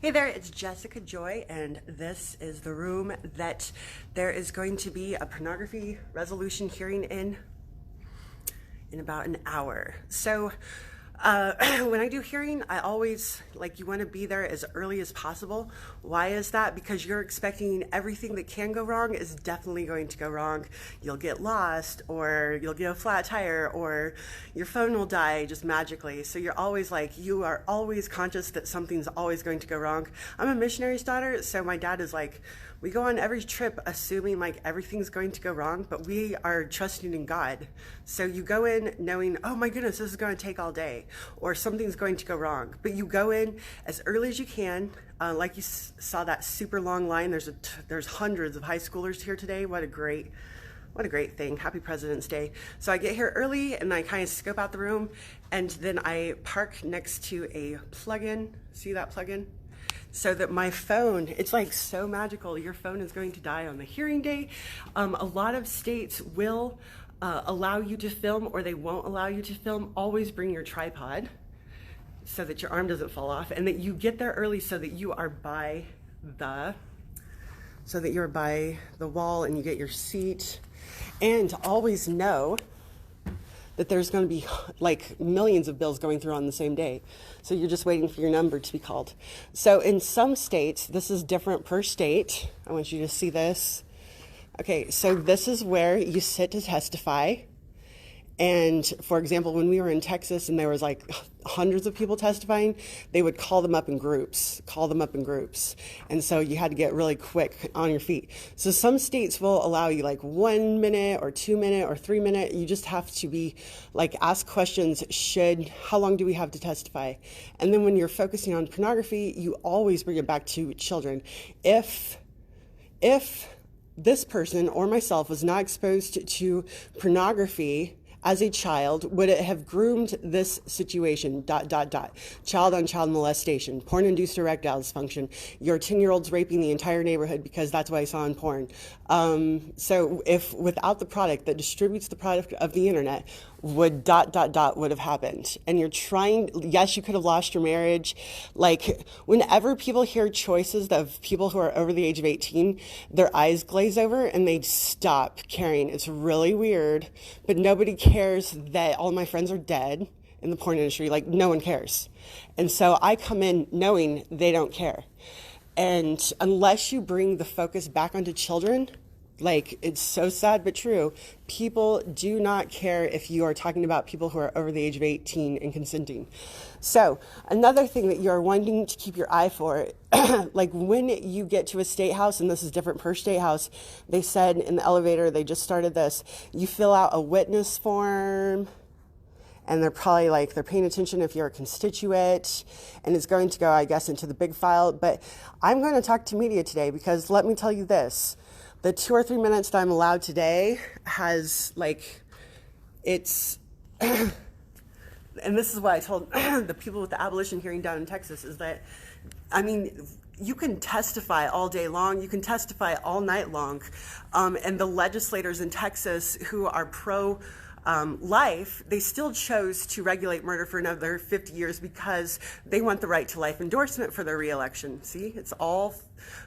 Hey there, it's Jessica Joy, and this is the room that there is going to be a pornography resolution hearing in about an hour. So when I do hearing, I always you want to be there as early as possible. Why is that? Because you're expecting everything that can go wrong is definitely going to go wrong. You'll get lost, or you'll get a flat tire, or your phone will die just magically. So you are always conscious that something's always going to go wrong. I'm a missionary's daughter, so my dad is we go on every trip assuming everything's going to go wrong, but we are trusting in God. So you go in knowing, oh my goodness, this is going to take all day, or something's going to go wrong. But you go in as early as you can. Like you saw that super long line. There's hundreds of high schoolers here today. What a great thing. Happy President's Day. So I get here early and I kind of scope out the room, and then I park next to a plug-in. See that plug-in? So that my phone, it's so magical. Your phone is going to die on the hearing day. A lot of states will allow you to film, or they won't allow you to film. Always bring your tripod so that your arm doesn't fall off, and that you get there early so that you're by the wall and you get your seat. And always know that there's going to be millions of bills going through on the same day. So you're just waiting for your number to be called. So in some states, this is different per state. I want you to see this. Okay, so this is where you sit to testify. And for example, when we were in Texas and there was hundreds of people testifying, they would call them up in groups. And so you had to get really quick on your feet. So some states will allow you 1 minute or 2 minute or 3 minute. You just have to be ask questions. How long do we have to testify? And then when you're focusing on pornography, you always bring it back to children. If this person or myself was not exposed to pornography as a child, would it have groomed this situation, ... Child on child molestation, porn-induced erectile dysfunction, your 10-year-old's raping the entire neighborhood because that's what I saw in porn. So if without the product that distributes the product of the internet, would ... would have happened. And you're trying, yes, you could have lost your marriage. Whenever people hear choices of people who are over the age of 18, their eyes glaze over and they stop caring. It's really weird, but nobody cares that all my friends are dead in the porn industry. No one cares. And so I come in knowing they don't care. And unless you bring the focus back onto children, it's so sad but true, people do not care if you are talking about people who are over the age of 18 and consenting. So another thing that you're wanting to keep your eye for, when you get to a state house, and this is different per state house, they said in the elevator, they just started this, you fill out a witness form, and they're probably they're paying attention if you're a constituent, and it's going to go, I guess, into the big file. But I'm going to talk to media today because let me tell you this. The 2 or 3 minutes that I'm allowed today has it's, and this is what I told the people with the abolition hearing down in Texas, is that, you can testify all day long, you can testify all night long, and the legislators in Texas who are life, they still chose to regulate murder for another 50 years because they want the right to life endorsement for their reelection. See, it's all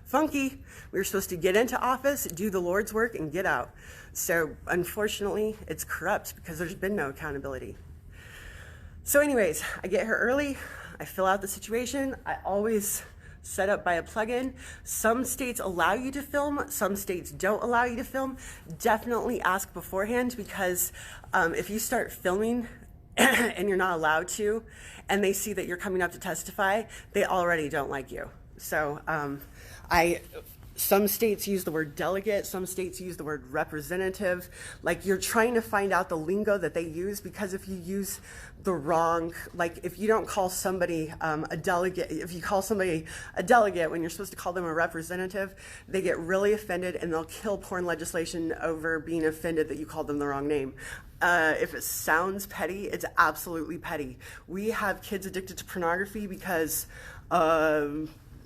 funky. We were supposed to get into office, do the Lord's work, and get out. So unfortunately, it's corrupt because there's been no accountability. So anyways, I get here early, I fill out the situation. I always set up by a plug-in. Some states allow you to film, some states don't allow you to film. Definitely ask beforehand, because if you start filming and you're not allowed to, and they see that you're coming up to testify, they already don't like you. So some states use the word delegate, some states use the word representative. You're trying to find out the lingo that they use, because if you use the wrong, if you don't call somebody a delegate, if you call somebody a delegate when you're supposed to call them a representative, they get really offended and they'll kill porn legislation over being offended that you called them the wrong name. If it sounds petty, it's absolutely petty. We have kids addicted to pornography because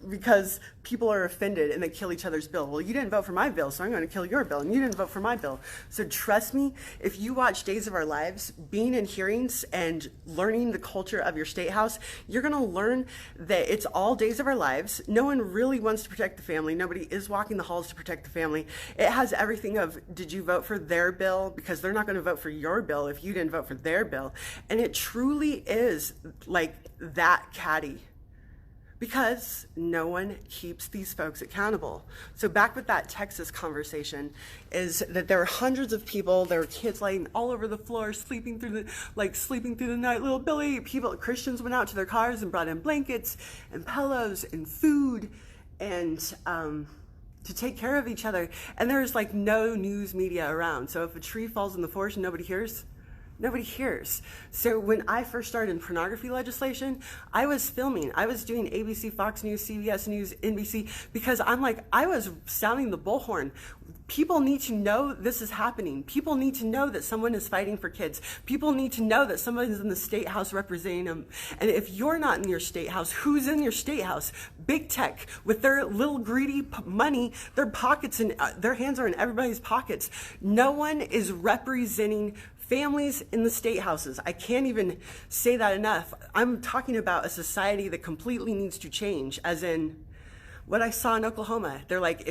because people are offended and they kill each other's bill. Well, you didn't vote for my bill, so I'm going to kill your bill, and you didn't vote for my bill. So trust me, if you watch Days of Our Lives, being in hearings and learning the culture of your state house, you're going to learn that it's all Days of Our Lives. No one really wants to protect the family. Nobody is walking the halls to protect the family. It has everything of, did you vote for their bill? Because they're not going to vote for your bill if you didn't vote for their bill. And it truly is like that catty, because no one keeps these folks accountable. So back with that Texas conversation is that there were hundreds of people, there were kids laying all over the floor, sleeping through the night. Little Billy, Christians went out to their cars and brought in blankets and pillows and food and to take care of each other. And there's like no news media around. So if a tree falls in the forest and nobody hears, nobody hears. So when I first started in pornography legislation, I was filming. I was doing ABC, Fox News, CBS News, NBC, because I was sounding the bullhorn. People need to know this is happening. People need to know that someone is fighting for kids. People need to know that someone is in the state house representing them. And if you're not in your state house, who's in your state house? Big tech with their little greedy money, their pockets and their hands are in everybody's pockets. No one is representing families in the state houses. I can't even say that enough. I'm talking about a society that completely needs to change, as in what I saw in Oklahoma. They're like,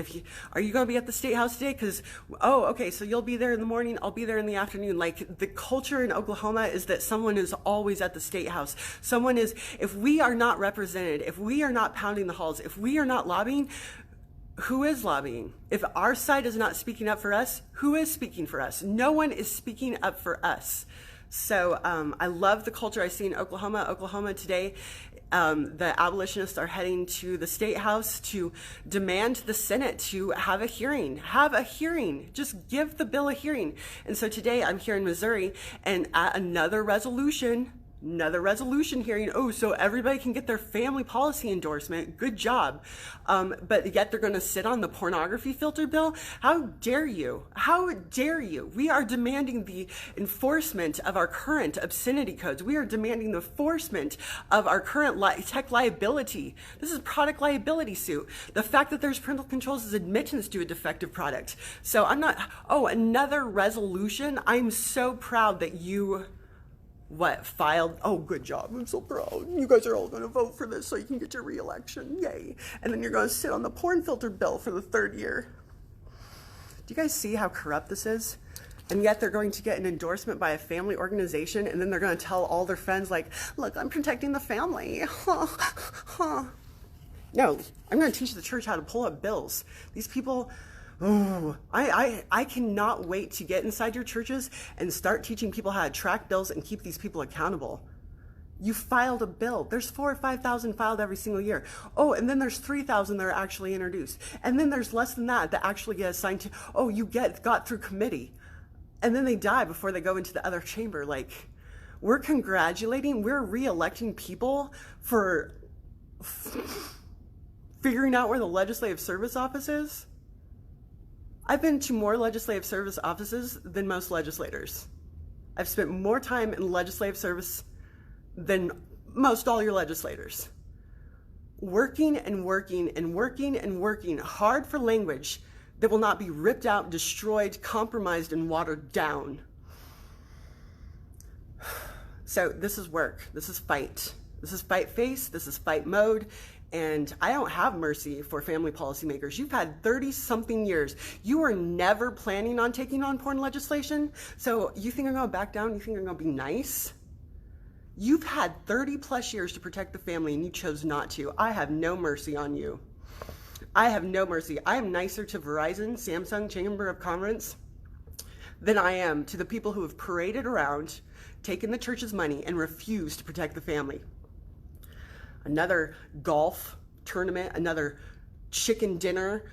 are you going to be at the state house today? Because, oh, okay, so you'll be there in the morning, I'll be there in the afternoon. Like, the culture in Oklahoma is that someone is always at the state house. Someone is, if we are not represented, if we are not pounding the halls, if we are not lobbying, who is lobbying? If our side is not speaking up for us, who is speaking for us? No one is speaking up for us. So I love the culture I see in Oklahoma. Oklahoma today, the abolitionists are heading to the state house to demand the Senate to have a hearing. Have a hearing. Just give the bill a hearing. And so today I'm here in Missouri, and at another resolution hearing. Oh, so everybody can get their family policy endorsement. Good job. But yet they're going to sit on the pornography filter bill. How dare you? How dare you? We are demanding the enforcement of our current obscenity codes. We are demanding the enforcement of our current tech liability. This is product liability suit. The fact that there's parental controls is admittance to a defective product. So I'm not, another resolution. I'm so proud that you filed. Oh, good job. I'm so proud. You guys are all going to vote for this so you can get your re-election. Yay. And then you're going to sit on the porn filter bill for the third year. Do you guys see how corrupt this is? And yet they're going to get an endorsement by a family organization, and then they're going to tell all their friends, like, look, I'm protecting the family. No, I'm going to teach the church how to pull up bills. These people, I cannot wait to get inside your churches and start teaching people how to track bills and keep these people accountable. You filed a bill. There's 4,000 or 5,000 filed every single year. Oh, and then there's 3,000 that are actually introduced. And then there's less than that actually get assigned to, got through committee. And then they die before they go into the other chamber. Like, we're re-electing people for figuring out where the Legislative Service Office is. I've been to more legislative service offices than most legislators. I've spent more time in legislative service than most all your legislators. Working and working and working and working hard for language that will not be ripped out, destroyed, compromised, and watered down. So this is work. This is fight. This is fight face. This is fight mode. And I don't have mercy for family policymakers. You've had 30-something years. You were never planning on taking on porn legislation. So you think I'm going to back down? You think I'm going to be nice? You've had 30-plus years to protect the family, and you chose not to. I have no mercy on you. I have no mercy. I am nicer to Verizon, Samsung, Chamber of Commerce than I am to the people who have paraded around, taken the church's money, and refused to protect the family. Another golf tournament, another chicken dinner,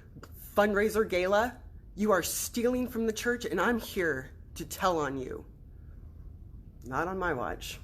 fundraiser gala. You are stealing from the church, and I'm here to tell on you. Not on my watch.